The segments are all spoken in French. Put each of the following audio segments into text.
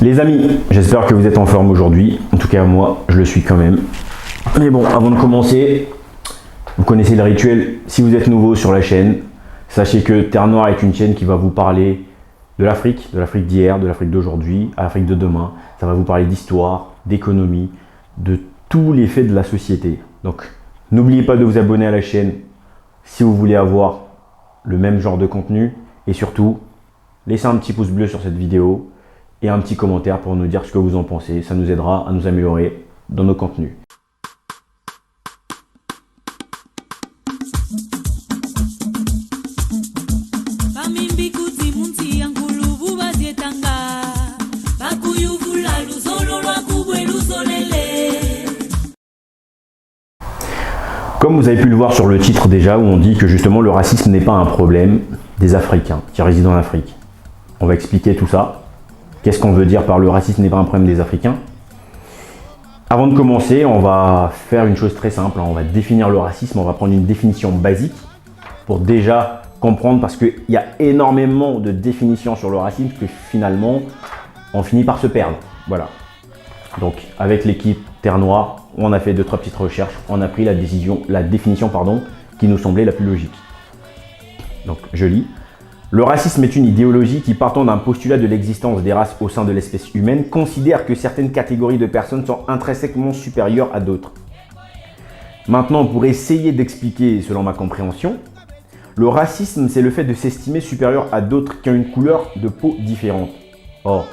Les amis, j'espère que vous êtes en forme aujourd'hui. En tout cas, moi, je le suis quand même. Mais bon, avant de commencer, vous connaissez le rituel. Si vous êtes nouveau sur la chaîne, sachez que Terre Noire est une chaîne qui va vous parler de l'Afrique d'hier, de l'Afrique d'aujourd'hui, à l'Afrique de demain. Ça va vous parler d'histoire, d'économie, de tous les faits de la société. Donc, n'oubliez pas de vous abonner à la chaîne si vous voulez avoir le même genre de contenu. Et surtout, laissez un petit pouce bleu sur cette vidéo et un petit commentaire pour nous dire ce que vous en pensez. Ça nous aidera à nous améliorer dans nos contenus. Comme vous avez pu le voir sur le titre déjà, où on dit que justement le racisme n'est pas un problème des Africains qui résident en Afrique. On va expliquer tout ça. Qu'est-ce qu'on veut dire par le racisme n'est pas un problème des Africains? Avant de commencer, on va faire une chose très simple. On va définir le racisme. On va prendre une définition basique pour déjà comprendre, parce qu'il y a énormément de définitions sur le racisme que finalement, on finit par se perdre. Voilà. Donc, avec l'équipe Terre Noire, on a fait 2-3 petites recherches. On a pris la définition qui nous semblait la plus logique. Donc, je lis. Le racisme est une idéologie qui, partant d'un postulat de l'existence des races au sein de l'espèce humaine, considère que certaines catégories de personnes sont intrinsèquement supérieures à d'autres. Maintenant, pour essayer d'expliquer selon ma compréhension, le racisme, c'est le fait de s'estimer supérieur à d'autres qui ont une couleur de peau différente. Or,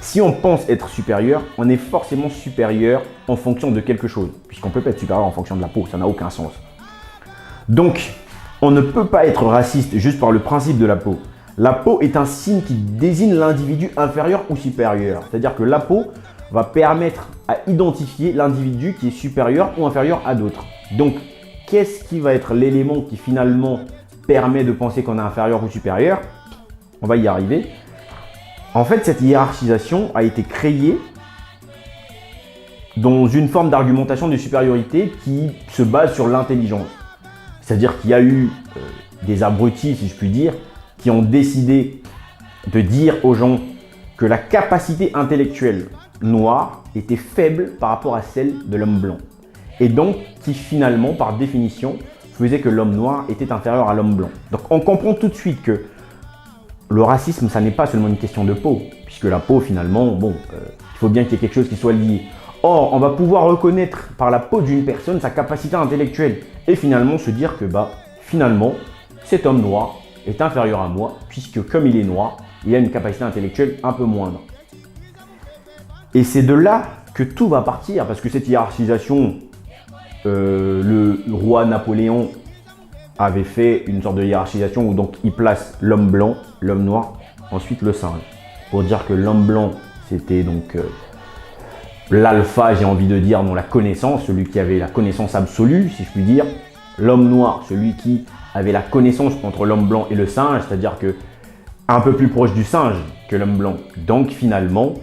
si on pense être supérieur, on est forcément supérieur en fonction de quelque chose, puisqu'on ne peut pas être supérieur en fonction de la peau, ça n'a aucun sens. Donc, on ne peut pas être raciste juste par le principe de la peau. La peau est un signe qui désigne l'individu inférieur ou supérieur. C'est-à-dire que la peau va permettre à identifier l'individu qui est supérieur ou inférieur à d'autres. Donc, qu'est-ce qui va être l'élément qui finalement permet de penser qu'on est inférieur ou supérieur? On va y arriver. En fait, cette hiérarchisation a été créée dans une forme d'argumentation de supériorité qui se base sur l'intelligence. C'est-à-dire qu'il y a eu des abrutis, si je puis dire, qui ont décidé de dire aux gens que la capacité intellectuelle noire était faible par rapport à celle de l'homme blanc. Et donc, qui finalement, par définition, faisait que l'homme noir était inférieur à l'homme blanc. Donc, on comprend tout de suite que le racisme, ça n'est pas seulement une question de peau, puisque la peau, finalement, bon, il faut bien qu'il y ait quelque chose qui soit lié. Or, on va pouvoir reconnaître par la peau d'une personne sa capacité intellectuelle et finalement se dire que finalement, cet homme noir est inférieur à moi, puisque comme il est noir, il a une capacité intellectuelle un peu moindre. Et c'est de là que tout va partir, parce que cette hiérarchisation, le roi Napoléon avait fait une sorte de hiérarchisation où donc il place l'homme blanc, l'homme noir, ensuite le singe. Pour dire que l'homme blanc, c'était donc l'alpha, j'ai envie de dire, dans la connaissance, celui qui avait la connaissance absolue, si je puis dire. L'homme noir, celui qui avait la connaissance entre l'homme blanc et le singe, c'est-à-dire que un peu plus proche du singe que l'homme blanc. Donc finalement,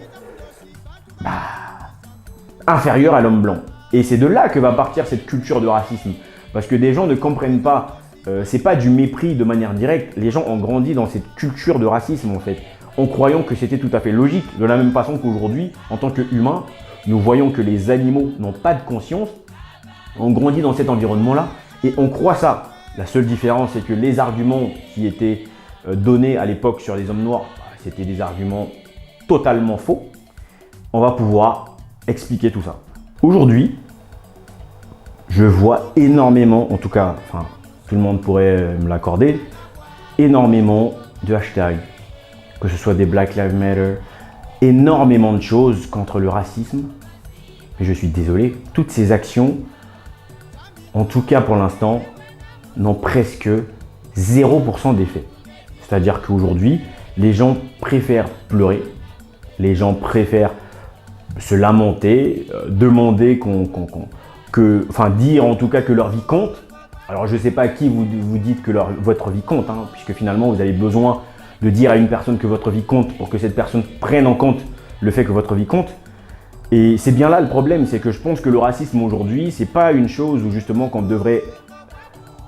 inférieur à l'homme blanc. Et c'est de là que va partir cette culture de racisme. Parce que des gens ne comprennent pas, c'est pas du mépris de manière directe, les gens ont grandi dans cette culture de racisme en fait, en croyant que c'était tout à fait logique, de la même façon qu'aujourd'hui, en tant qu'humains, nous voyons que les animaux n'ont pas de conscience, on grandit dans cet environnement-là et on croit ça. La seule différence, c'est que les arguments qui étaient donnés à l'époque sur les hommes noirs, c'était des arguments totalement faux. On va pouvoir expliquer tout ça. Aujourd'hui, je vois énormément, en tout cas, tout le monde pourrait me l'accorder, énormément de hashtags, que ce soit des Black Lives Matter, énormément de choses contre le racisme. Mais je suis désolé, toutes ces actions, en tout cas pour l'instant, n'ont presque 0% d'effet. C'est-à-dire qu'aujourd'hui, les gens préfèrent pleurer, les gens préfèrent se lamenter, demander dire en tout cas que leur vie compte. Alors je ne sais pas à qui vous dites que votre vie compte, puisque finalement vous avez besoin de dire à une personne que votre vie compte pour que cette personne prenne en compte le fait que votre vie compte. Et c'est bien là le problème, c'est que je pense que le racisme aujourd'hui, c'est pas une chose où justement qu'on devrait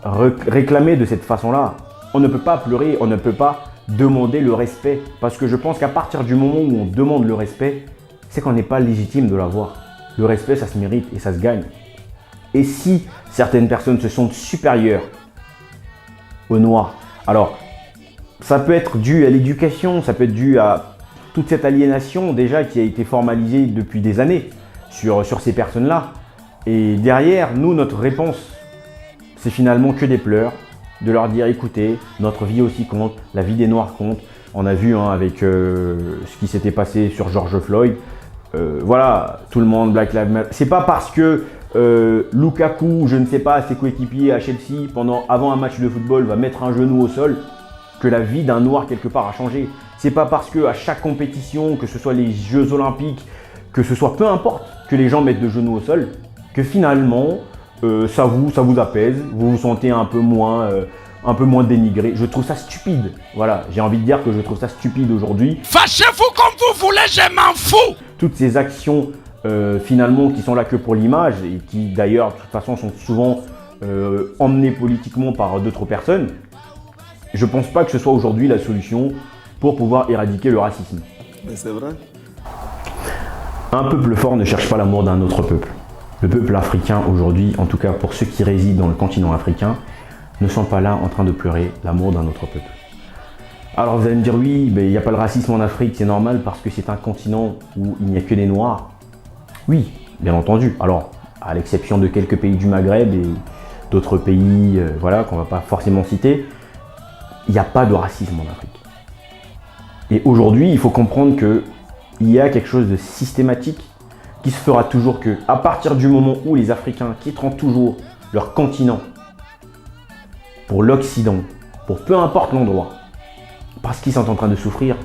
réclamer de cette façon-là. On ne peut pas pleurer, on ne peut pas demander le respect. Parce que je pense qu'à partir du moment où on demande le respect, c'est qu'on n'est pas légitime de l'avoir. Le respect, ça se mérite et ça se gagne. Et si certaines personnes se sentent supérieures aux Noirs, alors ça peut être dû à l'éducation, ça peut être dû à toute cette aliénation déjà qui a été formalisée depuis des années sur ces personnes-là. Et derrière, nous, notre réponse, c'est finalement que des pleurs, de leur dire écoutez, notre vie aussi compte, la vie des Noirs compte. On a vu avec ce qui s'était passé sur George Floyd. Voilà, tout le monde, Black Lives Matter. C'est pas parce que Lukaku, je ne sais pas, ses coéquipiers à Chelsea, avant un match de football, va mettre un genou au sol, que la vie d'un Noir quelque part a changé. C'est pas parce que à chaque compétition, que ce soit les Jeux Olympiques, que ce soit peu importe, que les gens mettent de genoux au sol, que finalement ça vous apaise, vous vous sentez un peu moins dénigré. Je trouve ça stupide. Voilà, j'ai envie de dire que je trouve ça stupide aujourd'hui. Fâchez-vous comme vous voulez, je m'en fous. Toutes ces actions finalement qui sont là que pour l'image et qui d'ailleurs de toute façon sont souvent emmenées politiquement par d'autres personnes. Je pense pas que ce soit aujourd'hui la solution pour pouvoir éradiquer le racisme. Mais c'est vrai. Un peuple fort ne cherche pas l'amour d'un autre peuple. Le peuple africain aujourd'hui, en tout cas pour ceux qui résident dans le continent africain, ne sont pas là en train de pleurer l'amour d'un autre peuple. Alors vous allez me dire oui, mais il n'y a pas le racisme en Afrique, c'est normal parce que c'est un continent où il n'y a que des Noirs. Oui, bien entendu. Alors, à l'exception de quelques pays du Maghreb et d'autres pays voilà, qu'on ne va pas forcément citer, il n'y a pas de racisme en Afrique. Et aujourd'hui, il faut comprendre qu'il y a quelque chose de systématique qui se fera toujours que, à partir du moment où les Africains quitteront toujours leur continent pour l'Occident, pour peu importe l'endroit, parce qu'ils sont en train de souffrir,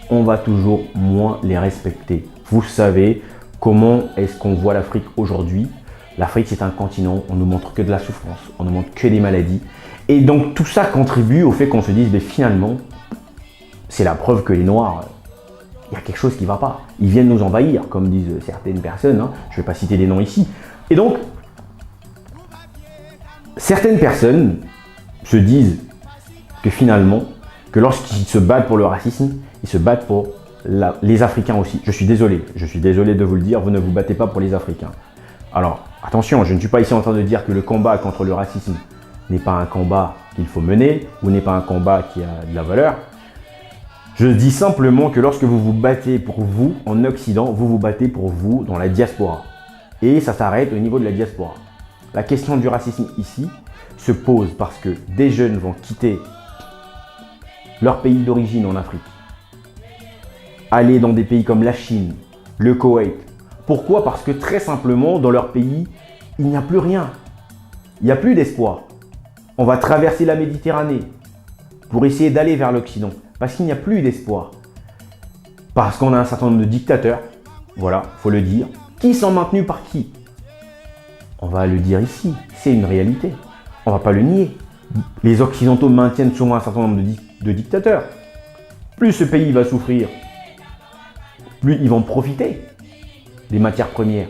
on va toujours moins les respecter. Vous savez comment est-ce qu'on voit l'Afrique aujourd'hui. L'Afrique, c'est un continent, on nous montre que de la souffrance, on nous montre que des maladies. Et donc tout ça contribue au fait qu'on se dise, mais finalement, c'est la preuve que les Noirs, il y a quelque chose qui ne va pas. Ils viennent nous envahir, comme disent certaines personnes, hein. Je ne vais pas citer des noms ici. Et donc, certaines personnes se disent que finalement, que lorsqu'ils se battent pour le racisme, ils se battent pour les Africains aussi. Je suis désolé de vous le dire, vous ne vous battez pas pour les Africains. Alors, attention, je ne suis pas ici en train de dire que le combat contre le racisme n'est pas un combat qu'il faut mener, ou n'est pas un combat qui a de la valeur. Je dis simplement que lorsque vous vous battez pour vous, en Occident, vous vous battez pour vous dans la diaspora. Et ça s'arrête au niveau de la diaspora. La question du racisme ici se pose parce que des jeunes vont quitter leur pays d'origine en Afrique, aller dans des pays comme la Chine, le Koweït. Pourquoi? Parce que très simplement, dans leur pays, il n'y a plus rien. Il n'y a plus d'espoir. On va traverser la Méditerranée pour essayer d'aller vers l'Occident. Parce qu'il n'y a plus d'espoir. Parce qu'on a un certain nombre de dictateurs, voilà, faut le dire, qui sont maintenus par qui? On va le dire ici, c'est une réalité. On va pas le nier. Les Occidentaux maintiennent souvent un certain nombre de dictateurs. Plus ce pays va souffrir, plus ils vont profiter des matières premières.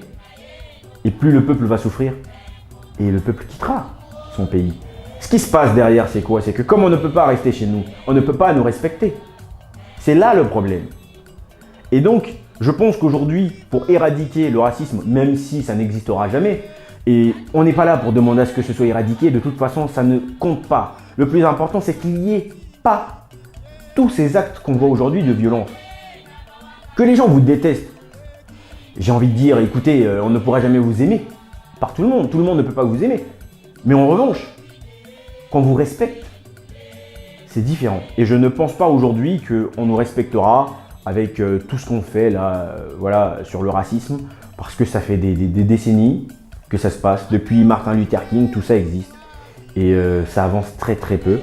Et plus le peuple va souffrir, et le peuple quittera son pays. Ce qui se passe derrière, c'est quoi? C'est que comme on ne peut pas rester chez nous, on ne peut pas nous respecter. C'est là le problème. Et donc, je pense qu'aujourd'hui, pour éradiquer le racisme, même si ça n'existera jamais, et on n'est pas là pour demander à ce que ce soit éradiqué, de toute façon, ça ne compte pas. Le plus important, c'est qu'il n'y ait pas tous ces actes qu'on voit aujourd'hui de violence. Que les gens vous détestent. J'ai envie de dire, écoutez, on ne pourra jamais vous aimer par tout le monde. Tout le monde ne peut pas vous aimer. Mais en revanche, qu'on vous respecte, c'est différent. Et je ne pense pas aujourd'hui qu'on nous respectera avec tout ce qu'on fait là, voilà, sur le racisme, parce que ça fait des décennies que ça se passe. Depuis Martin Luther King, tout ça existe. Et ça avance très très peu.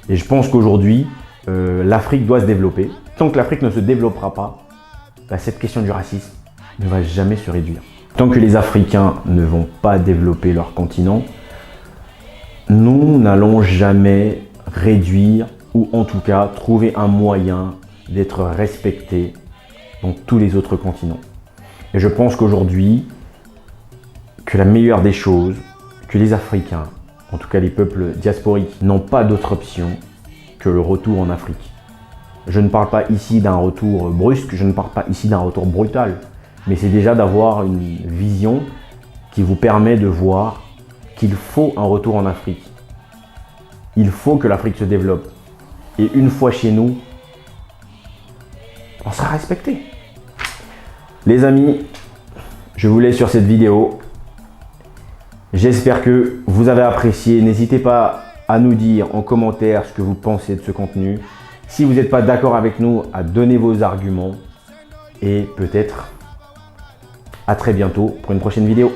Et je pense qu'aujourd'hui, l'Afrique doit se développer. Tant que l'Afrique ne se développera pas, cette question du racisme ne va jamais se réduire. Tant que les Africains ne vont pas développer leur continent, nous n'allons jamais réduire ou en tout cas trouver un moyen d'être respectés dans tous les autres continents. Et je pense qu'aujourd'hui, que la meilleure des choses, que les Africains, en tout cas les peuples diasporiques, n'ont pas d'autre option que le retour en Afrique. Je ne parle pas ici d'un retour brusque, je ne parle pas ici d'un retour brutal, mais c'est déjà d'avoir une vision qui vous permet de voir qu'il faut un retour en Afrique. Il faut que l'Afrique se développe. Et une fois chez nous, on sera respecté. Les amis, je vous laisse sur cette vidéo. J'espère que vous avez apprécié. N'hésitez pas à nous dire en commentaire ce que vous pensez de ce contenu. Si vous n'êtes pas d'accord avec nous, à donner vos arguments. Et peut-être à très bientôt pour une prochaine vidéo.